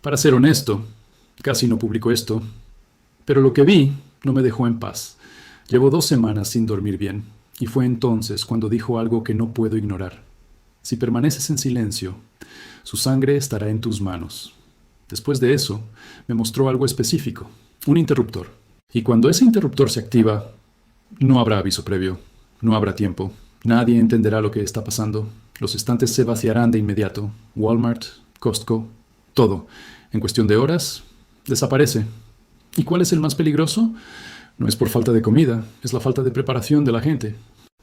Para ser honesto, casi no publico esto, pero lo que vi no me dejó en paz. Llevo 2 semanas sin dormir bien, y fue entonces cuando dijo algo que no puedo ignorar. Si permaneces en silencio, su sangre estará en tus manos. Después de eso, me mostró algo específico, un interruptor. Y cuando ese interruptor se activa, no habrá aviso previo, no habrá tiempo, nadie entenderá lo que está pasando. Los estantes se vaciarán de inmediato. Walmart, Costco, todo, en cuestión de horas, desaparece. ¿Y cuál es el más peligroso? No es por falta de comida, es la falta de preparación de la gente.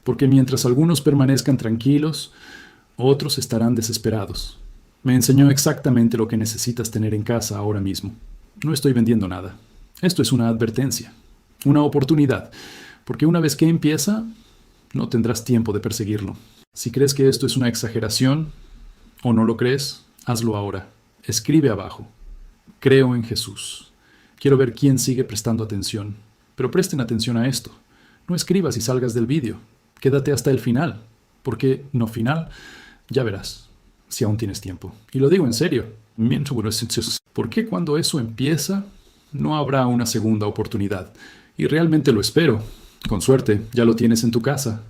Porque mientras algunos permanezcan tranquilos, otros estarán desesperados. Me enseñó exactamente lo que necesitas tener en casa ahora mismo. No estoy vendiendo nada. Esto es una advertencia, una oportunidad, porque una vez que empieza, no tendrás tiempo de perseguirlo. Si crees que esto es una exageración o no lo crees, hazlo ahora. Escribe abajo. Creo en Jesús. Quiero ver quién sigue prestando atención. Pero presten atención a esto. No escribas y salgas del vídeo. Quédate hasta el final. Porque no final, ya verás, si aún tienes tiempo. Y lo digo en serio. ¿Por qué cuando eso empieza, no habrá una segunda oportunidad? Y realmente lo espero. Con suerte, ya lo tienes en tu casa.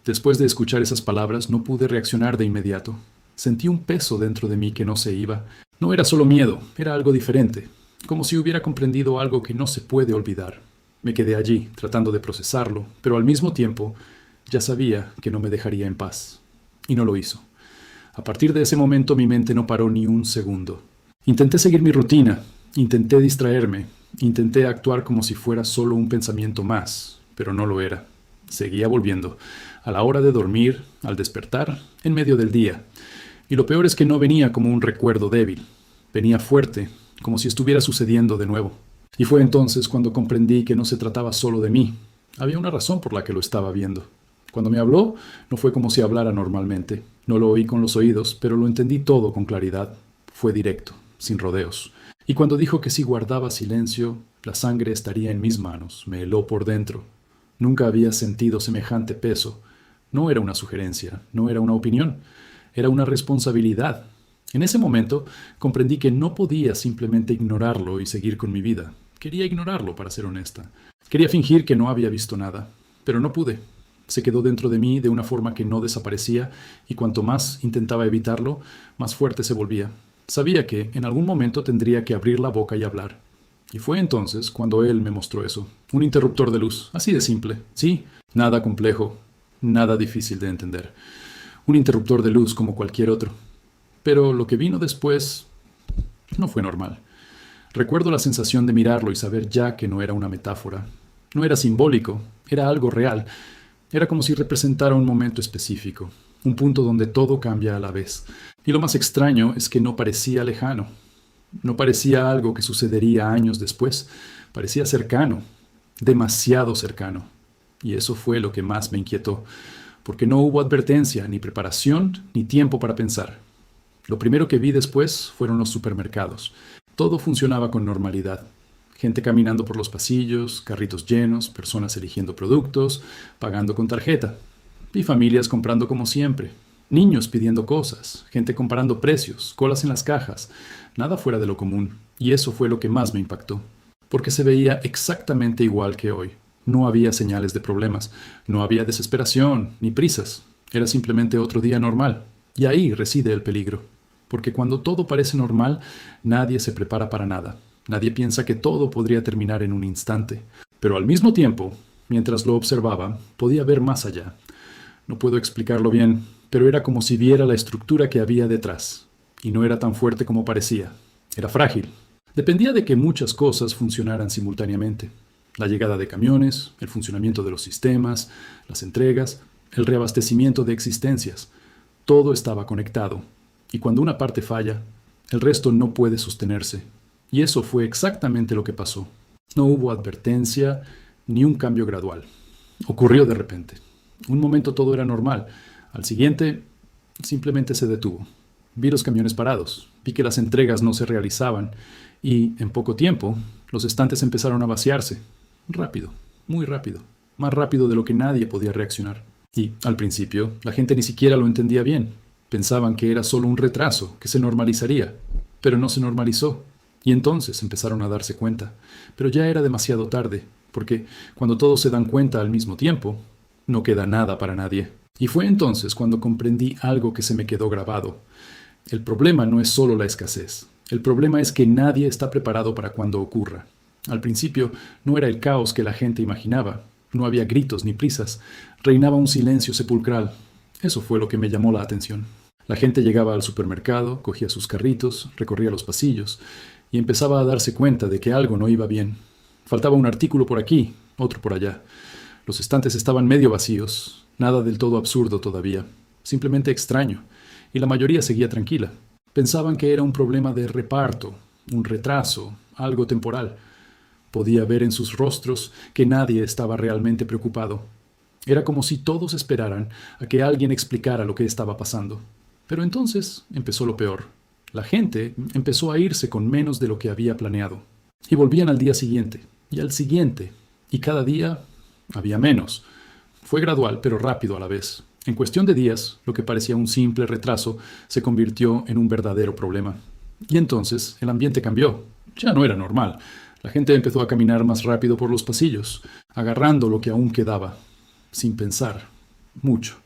Después de escuchar esas palabras, no pude reaccionar de inmediato. Sentí un peso dentro de mí que no se iba. No era solo miedo, era algo diferente. Como si hubiera comprendido algo que no se puede olvidar. Me quedé allí, tratando de procesarlo, pero al mismo tiempo, ya sabía que no me dejaría en paz. Y no lo hizo. A partir de ese momento mi mente no paró ni un segundo. Intenté seguir mi rutina, intenté distraerme, intenté actuar como si fuera solo un pensamiento más, pero no lo era. Seguía volviendo, a la hora de dormir, al despertar, en medio del día. Y lo peor es que no venía como un recuerdo débil, venía fuerte, como si estuviera sucediendo de nuevo. Y fue entonces cuando comprendí que no se trataba solo de mí. Había una razón por la que lo estaba viendo. Cuando me habló, no fue como si hablara normalmente. No lo oí con los oídos, pero lo entendí todo con claridad. Fue directo, sin rodeos. Y cuando dijo que si guardaba silencio, la sangre estaría en mis manos, me heló por dentro. Nunca había sentido semejante peso. No era una sugerencia, no era una opinión, era una responsabilidad. En ese momento comprendí que no podía simplemente ignorarlo y seguir con mi vida. Quería ignorarlo, para ser honesta. Quería fingir que no había visto nada, pero no pude. Se quedó dentro de mí de una forma que no desaparecía, y cuanto más intentaba evitarlo, más fuerte se volvía. Sabía que en algún momento tendría que abrir la boca y hablar. Y fue entonces cuando él me mostró eso. Un interruptor de luz, así de simple. Sí, nada complejo, nada difícil de entender. Un interruptor de luz como cualquier otro. Pero lo que vino después no fue normal. Recuerdo la sensación de mirarlo y saber ya que no era una metáfora. No era simbólico, era algo real. Era como si representara un momento específico, un punto donde todo cambia a la vez. Y lo más extraño es que no parecía lejano. No parecía algo que sucedería años después. Parecía cercano, demasiado cercano. Y eso fue lo que más me inquietó, porque no hubo advertencia, ni preparación, ni tiempo para pensar. Lo primero que vi después fueron los supermercados. Todo funcionaba con normalidad. Gente caminando por los pasillos, carritos llenos, personas eligiendo productos, pagando con tarjeta. Y familias comprando como siempre. Niños pidiendo cosas, gente comparando precios, colas en las cajas. Nada fuera de lo común. Y eso fue lo que más me impactó. Porque se veía exactamente igual que hoy. No había señales de problemas, no había desesperación ni prisas. Era simplemente otro día normal. Y ahí reside el peligro. Porque cuando todo parece normal, nadie se prepara para nada. Nadie piensa que todo podría terminar en un instante. Pero al mismo tiempo, mientras lo observaba, podía ver más allá. No puedo explicarlo bien, pero era como si viera la estructura que había detrás. Y no era tan fuerte como parecía. Era frágil. Dependía de que muchas cosas funcionaran simultáneamente. La llegada de camiones, el funcionamiento de los sistemas, las entregas, el reabastecimiento de existencias. Todo estaba conectado. Y cuando una parte falla, el resto no puede sostenerse. Y eso fue exactamente lo que pasó. No hubo advertencia ni un cambio gradual. Ocurrió de repente. Un momento todo era normal. Al siguiente, simplemente se detuvo. Vi los camiones parados. Vi que las entregas no se realizaban. Y, en poco tiempo, los estantes empezaron a vaciarse. Rápido, muy rápido. Más rápido de lo que nadie podía reaccionar. Y, al principio, la gente ni siquiera lo entendía bien. Pensaban que era solo un retraso, que se normalizaría. pero no se normalizó. Y entonces empezaron a darse cuenta. Pero ya era demasiado tarde, porque cuando todos se dan cuenta al mismo tiempo, no queda nada para nadie. Y fue entonces cuando comprendí algo que se me quedó grabado. El problema no es solo la escasez. El problema es que nadie está preparado para cuando ocurra. Al principio no era el caos que la gente imaginaba. No había gritos ni prisas. Reinaba un silencio sepulcral. Eso fue lo que me llamó la atención. La gente llegaba al supermercado, cogía sus carritos, recorría los pasillos y empezaba a darse cuenta de que algo no iba bien. Faltaba un artículo por aquí, otro por allá. Los estantes estaban medio vacíos, nada del todo absurdo todavía, simplemente extraño, y la mayoría seguía tranquila. Pensaban que era un problema de reparto, un retraso, algo temporal. Podía ver en sus rostros que nadie estaba realmente preocupado. Era como si todos esperaran a que alguien explicara lo que estaba pasando. Pero entonces empezó lo peor. La gente empezó a irse con menos de lo que había planeado. Y volvían al día siguiente, y al siguiente, y cada día había menos. Fue gradual, pero rápido a la vez. En cuestión de días, lo que parecía un simple retraso se convirtió en un verdadero problema. Y entonces el ambiente cambió. Ya no era normal. La gente empezó a caminar más rápido por los pasillos, agarrando lo que aún quedaba, sin pensar, mucho,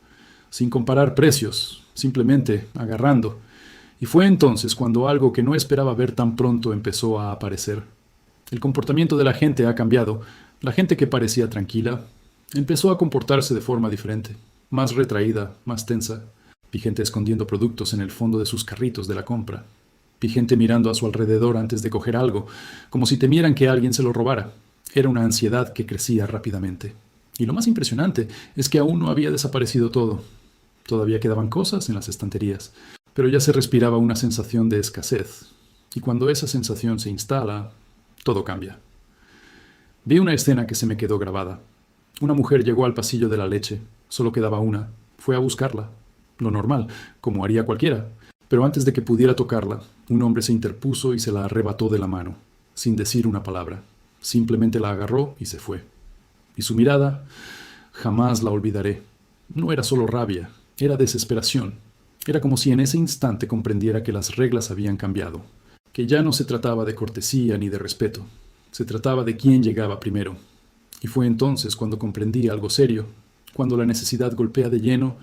sin comparar precios, simplemente agarrando. Y fue entonces cuando algo que no esperaba ver tan pronto empezó a aparecer. El comportamiento de la gente ha cambiado. La gente que parecía tranquila empezó a comportarse de forma diferente, más retraída, más tensa. Vi gente escondiendo productos en el fondo de sus carritos de la compra. Vi gente mirando a su alrededor antes de coger algo, como si temieran que alguien se lo robara. Era una ansiedad que crecía rápidamente. Y lo más impresionante es que aún no había desaparecido todo. Todavía quedaban cosas en las estanterías, pero ya se respiraba una sensación de escasez. Y cuando esa sensación se instala, todo cambia. Vi una escena que se me quedó grabada. Una mujer llegó al pasillo de la leche. Solo quedaba una. Fue a buscarla. Lo normal, como haría cualquiera. Pero antes de que pudiera tocarla, un hombre se interpuso y se la arrebató de la mano, sin decir una palabra. Simplemente la agarró y se fue. Y su mirada, jamás la olvidaré. No era solo rabia, era desesperación. Era como si en ese instante comprendiera que las reglas habían cambiado, que ya no se trataba de cortesía ni de respeto, se trataba de quién llegaba primero. Y fue entonces cuando comprendí algo serio. Cuando la necesidad golpea de lleno,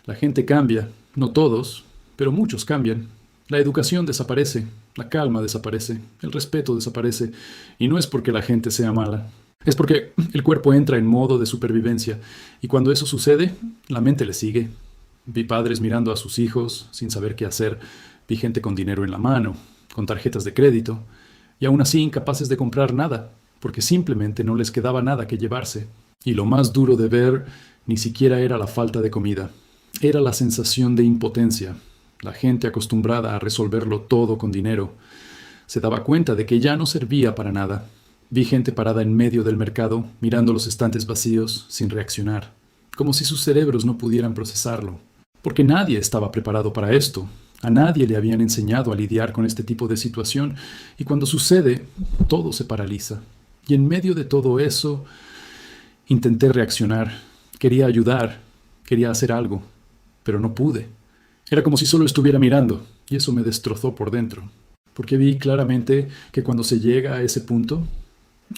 la gente cambia, no todos, pero muchos cambian. La educación desaparece, la calma desaparece, el respeto desaparece, y no es porque la gente sea mala. Es porque el cuerpo entra en modo de supervivencia, y cuando eso sucede, la mente le sigue. Vi padres mirando a sus hijos sin saber qué hacer, vi gente con dinero en la mano, con tarjetas de crédito, y aún así incapaces de comprar nada, porque simplemente no les quedaba nada que llevarse. Y lo más duro de ver ni siquiera era la falta de comida, era la sensación de impotencia. La gente acostumbrada a resolverlo todo con dinero se daba cuenta de que ya no servía para nada. Vi gente parada en medio del mercado, mirando los estantes vacíos, sin reaccionar, como si sus cerebros no pudieran procesarlo. Porque nadie estaba preparado para esto. A nadie le habían enseñado a lidiar con este tipo de situación, y cuando sucede, todo se paraliza. Y en medio de todo eso, intenté reaccionar. Quería ayudar, quería hacer algo, pero no pude. Era como si solo estuviera mirando, y eso me destrozó por dentro. Porque vi claramente que cuando se llega a ese punto,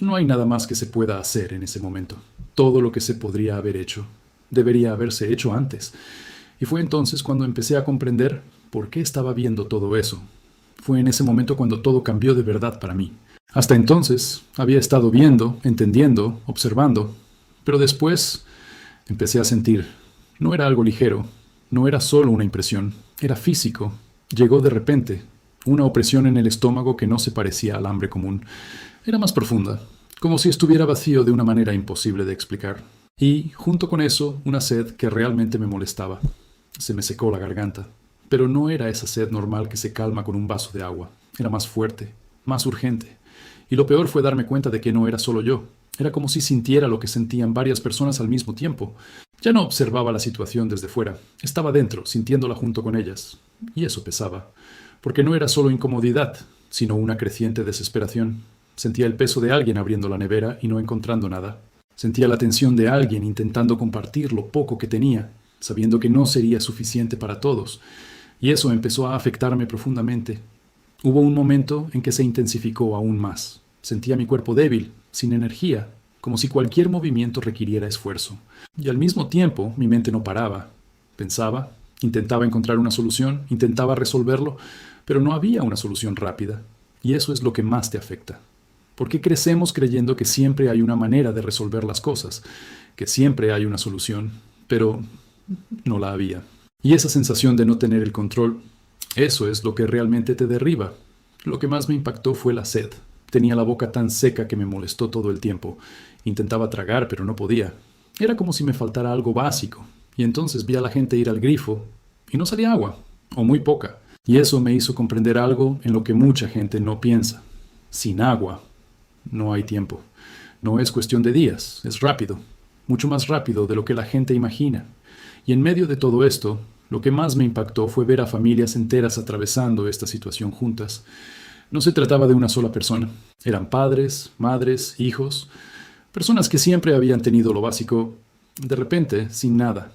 no hay nada más que se pueda hacer en ese momento. Todo lo que se podría haber hecho debería haberse hecho antes. Y fue entonces cuando empecé a comprender por qué estaba viendo todo eso. Fue en ese momento cuando todo cambió de verdad para mí. Hasta entonces había estado viendo, entendiendo, observando, pero después empecé a sentir. No era algo ligero, no era solo una impresión, era físico. Llegó de repente, una opresión en el estómago que no se parecía al hambre común. Era más profunda, como si estuviera vacío de una manera imposible de explicar. Y, junto con eso, una sed que realmente me molestaba. Se me secó la garganta. Pero no era esa sed normal que se calma con un vaso de agua. Era más fuerte, más urgente. Y lo peor fue darme cuenta de que no era solo yo. Era como si sintiera lo que sentían varias personas al mismo tiempo. Ya no observaba la situación desde fuera. Estaba dentro, sintiéndola junto con ellas. Y eso pesaba. Porque no era solo incomodidad, sino una creciente desesperación. Sentía el peso de alguien abriendo la nevera y no encontrando nada. Sentía la tensión de alguien intentando compartir lo poco que tenía, sabiendo que no sería suficiente para todos. Y eso empezó a afectarme profundamente. Hubo un momento en que se intensificó aún más. Sentía mi cuerpo débil, sin energía, como si cualquier movimiento requiriera esfuerzo. Y al mismo tiempo mi mente no paraba. Pensaba, intentaba encontrar una solución, intentaba resolverlo, pero no había una solución rápida. Y eso es lo que más te afecta. Porque crecemos creyendo que siempre hay una manera de resolver las cosas, que siempre hay una solución, pero no la había. Y esa sensación de no tener el control, eso es lo que realmente te derriba. Lo que más me impactó fue la sed. Tenía la boca tan seca que me molestó todo el tiempo. Intentaba tragar, pero no podía. Era como si me faltara algo básico. Y entonces vi a la gente ir al grifo y no salía agua, o muy poca. Y eso me hizo comprender algo en lo que mucha gente no piensa. Sin agua, no hay tiempo. No es cuestión de días, es rápido. Mucho más rápido de lo que la gente imagina. Y en medio de todo esto, lo que más me impactó fue ver a familias enteras atravesando esta situación juntas. No se trataba de una sola persona. Eran padres, madres, hijos, personas que siempre habían tenido lo básico, de repente, sin nada.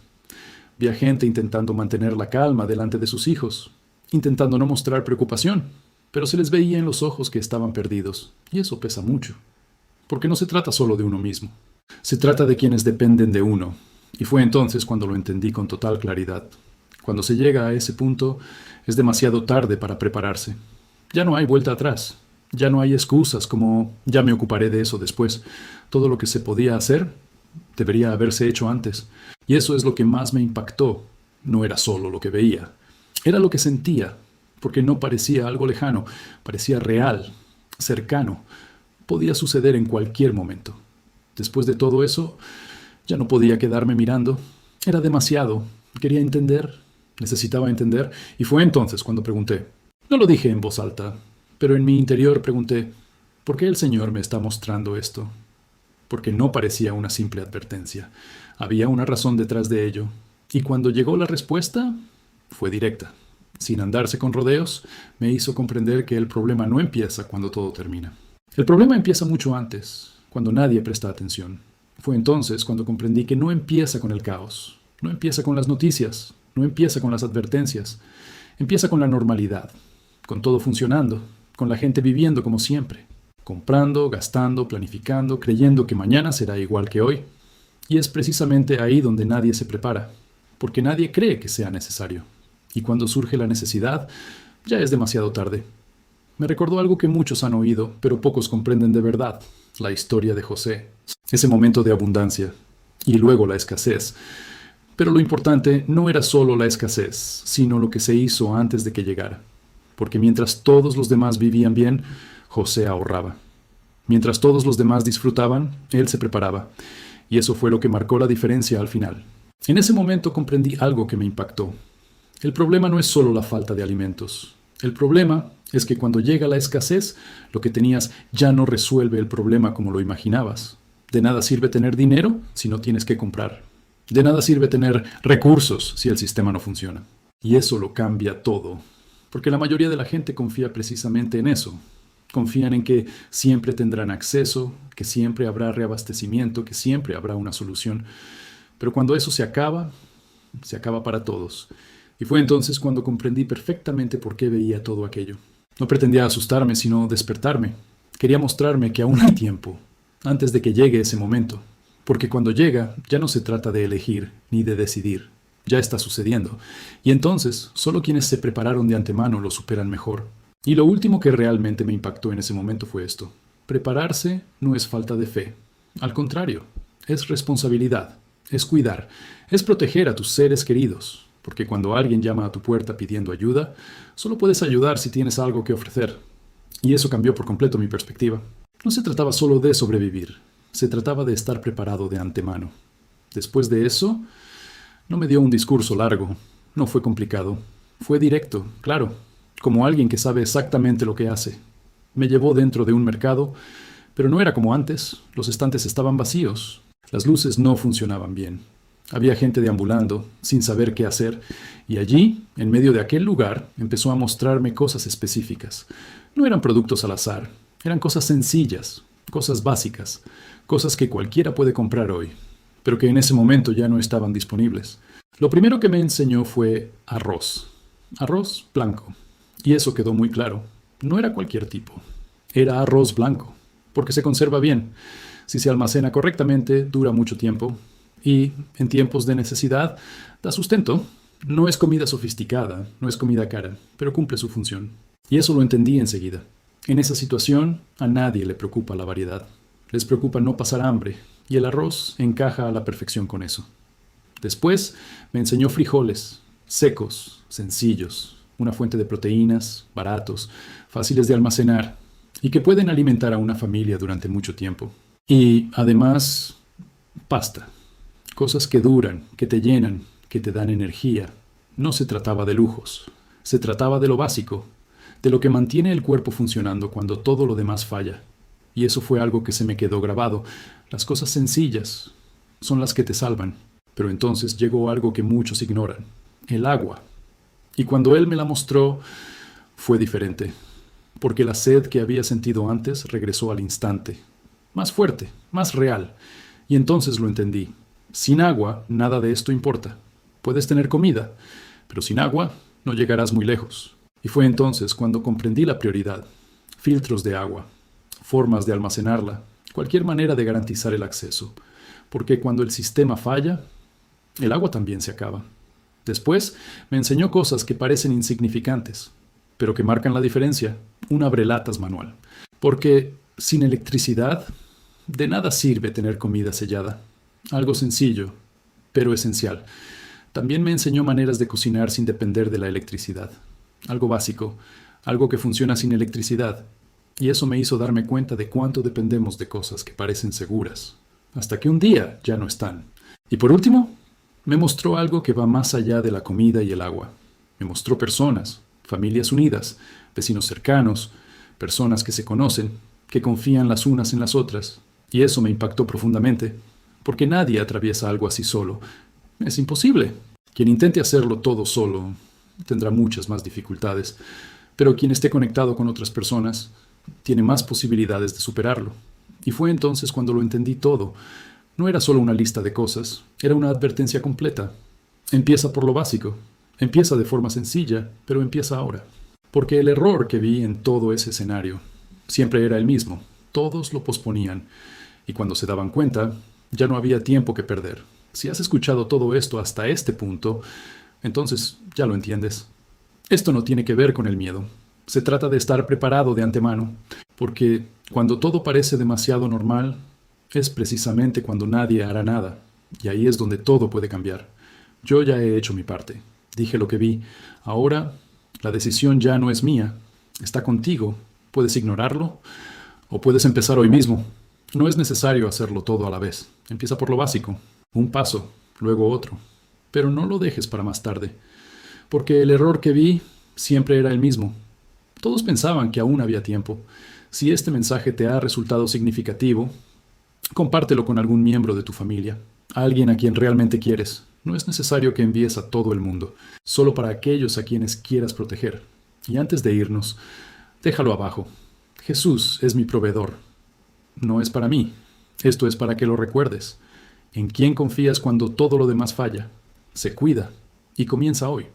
Vi a gente intentando mantener la calma delante de sus hijos, intentando no mostrar preocupación, pero se les veía en los ojos que estaban perdidos, y eso pesa mucho. Porque no se trata solo de uno mismo. Se trata de quienes dependen de uno. Y fue entonces cuando lo entendí con total claridad. Cuando se llega a ese punto, es demasiado tarde para prepararse. Ya no hay vuelta atrás. Ya no hay excusas como ya me ocuparé de eso después. Todo lo que se podía hacer debería haberse hecho antes. Y eso es lo que más me impactó. No era solo lo que veía. Era lo que sentía, porque no parecía algo lejano, parecía real, cercano. Podía suceder en cualquier momento. Después de todo eso, ya no podía quedarme mirando. Era demasiado. Quería entender. Necesitaba entender. Y fue entonces cuando pregunté. No lo dije en voz alta, pero en mi interior pregunté, ¿por qué el Señor me está mostrando esto? Porque no parecía una simple advertencia. Había una razón detrás de ello. Y cuando llegó la respuesta, fue directa. Sin andarse con rodeos, me hizo comprender que el problema no empieza cuando todo termina. El problema empieza mucho antes, cuando nadie presta atención. Fue entonces cuando comprendí que no empieza con el caos, no empieza con las noticias, no empieza con las advertencias, empieza con la normalidad, con todo funcionando, con la gente viviendo como siempre, comprando, gastando, planificando, creyendo que mañana será igual que hoy. Y es precisamente ahí donde nadie se prepara, porque nadie cree que sea necesario. Y cuando surge la necesidad, ya es demasiado tarde. Me recordó algo que muchos han oído, pero pocos comprenden de verdad, la historia de José. Ese momento de abundancia, y luego la escasez. Pero lo importante no era solo la escasez, sino lo que se hizo antes de que llegara. Porque mientras todos los demás vivían bien, José ahorraba. Mientras todos los demás disfrutaban, él se preparaba. Y eso fue lo que marcó la diferencia al final. En ese momento comprendí algo que me impactó. El problema no es solo la falta de alimentos. El problema es que cuando llega la escasez, lo que tenías ya no resuelve el problema como lo imaginabas. De nada sirve tener dinero si no tienes que comprar. De nada sirve tener recursos si el sistema no funciona. Y eso lo cambia todo. Porque la mayoría de la gente confía precisamente en eso. Confían en que siempre tendrán acceso, que siempre habrá reabastecimiento, que siempre habrá una solución. Pero cuando eso se acaba para todos. Y fue entonces cuando comprendí perfectamente por qué veía todo aquello. No pretendía asustarme, sino despertarme. Quería mostrarme que aún hay tiempo, antes de que llegue ese momento. Porque cuando llega, ya no se trata de elegir ni de decidir. Ya está sucediendo. Y entonces, solo quienes se prepararon de antemano lo superan mejor. Y lo último que realmente me impactó en ese momento fue esto. Prepararse no es falta de fe. Al contrario, es responsabilidad, es cuidar, es proteger a tus seres queridos. Porque cuando alguien llama a tu puerta pidiendo ayuda, solo puedes ayudar si tienes algo que ofrecer. Y eso cambió por completo mi perspectiva. No se trataba solo de sobrevivir. Se trataba de estar preparado de antemano. Después de eso, no me dio un discurso largo. No fue complicado. Fue directo, claro, como alguien que sabe exactamente lo que hace. Me llevó dentro de un mercado, pero no era como antes. Los estantes estaban vacíos. Las luces no funcionaban bien. Había gente deambulando, sin saber qué hacer, y allí, en medio de aquel lugar, empezó a mostrarme cosas específicas. No eran productos al azar, eran cosas sencillas, cosas básicas, cosas que cualquiera puede comprar hoy, pero que en ese momento ya no estaban disponibles. Lo primero que me enseñó fue arroz blanco, y eso quedó muy claro. No era cualquier tipo. Era arroz blanco, porque se conserva bien. Si se almacena correctamente, dura mucho tiempo. Y, en tiempos de necesidad, da sustento. No es comida sofisticada, no es comida cara, pero cumple su función. Y eso lo entendí enseguida. En esa situación, a nadie le preocupa la variedad. Les preocupa no pasar hambre, y el arroz encaja a la perfección con eso. Después me enseñó frijoles, secos, sencillos, una fuente de proteínas, baratos, fáciles de almacenar, y que pueden alimentar a una familia durante mucho tiempo. Y, además, pasta. Cosas que duran, que te llenan, que te dan energía. No se trataba de lujos, se trataba de lo básico, de lo que mantiene el cuerpo funcionando cuando todo lo demás falla. Y eso fue algo que se me quedó grabado. Las cosas sencillas son las que te salvan. Pero entonces llegó algo que muchos ignoran, el agua. Y cuando él me la mostró, fue diferente, porque la sed que había sentido antes regresó al instante, más fuerte, más real. Y entonces lo entendí. Sin agua, nada de esto importa. Puedes tener comida, pero sin agua no llegarás muy lejos. Y fue entonces cuando comprendí la prioridad. Filtros de agua, formas de almacenarla, cualquier manera de garantizar el acceso. Porque cuando el sistema falla, el agua también se acaba. Después me enseñó cosas que parecen insignificantes, pero que marcan la diferencia. Un abrelatas manual. Porque sin electricidad, de nada sirve tener comida sellada. Algo sencillo, pero esencial. También me enseñó maneras de cocinar sin depender de la electricidad. Algo básico, algo que funciona sin electricidad. Y eso me hizo darme cuenta de cuánto dependemos de cosas que parecen seguras, hasta que un día ya no están. Y por último, me mostró algo que va más allá de la comida y el agua. Me mostró personas, familias unidas, vecinos cercanos, personas que se conocen, que confían las unas en las otras. Y eso me impactó profundamente, porque nadie atraviesa algo así solo. Es imposible. Quien intente hacerlo todo solo tendrá muchas más dificultades, pero quien esté conectado con otras personas tiene más posibilidades de superarlo. Y fue entonces cuando lo entendí todo. No era solo una lista de cosas, era una advertencia completa. Empieza por lo básico. Empieza de forma sencilla, pero empieza ahora. Porque el error que vi en todo ese escenario siempre era el mismo. Todos lo posponían. Y cuando se daban cuenta, ya no había tiempo que perder. Si has escuchado todo esto hasta este punto, entonces ya lo entiendes. Esto no tiene que ver con el miedo. Se trata de estar preparado de antemano, porque cuando todo parece demasiado normal, es precisamente cuando nadie hará nada, y ahí es donde todo puede cambiar. Yo ya he hecho mi parte, dije lo que vi. Ahora, la decisión ya no es mía, está contigo. Puedes ignorarlo, o puedes empezar hoy mismo. No es necesario hacerlo todo a la vez. Empieza por lo básico, un paso, luego otro. Pero no lo dejes para más tarde, porque el error que vi siempre era el mismo. Todos pensaban que aún había tiempo. Si este mensaje te ha resultado significativo, compártelo con algún miembro de tu familia, alguien a quien realmente quieres. No es necesario que envíes a todo el mundo, solo para aquellos a quienes quieras proteger. Y antes de irnos, déjalo abajo. Jesús es mi proveedor. No es para mí. Esto es para que lo recuerdes. ¿En quién confías cuando todo lo demás falla? Se cuida y comienza hoy.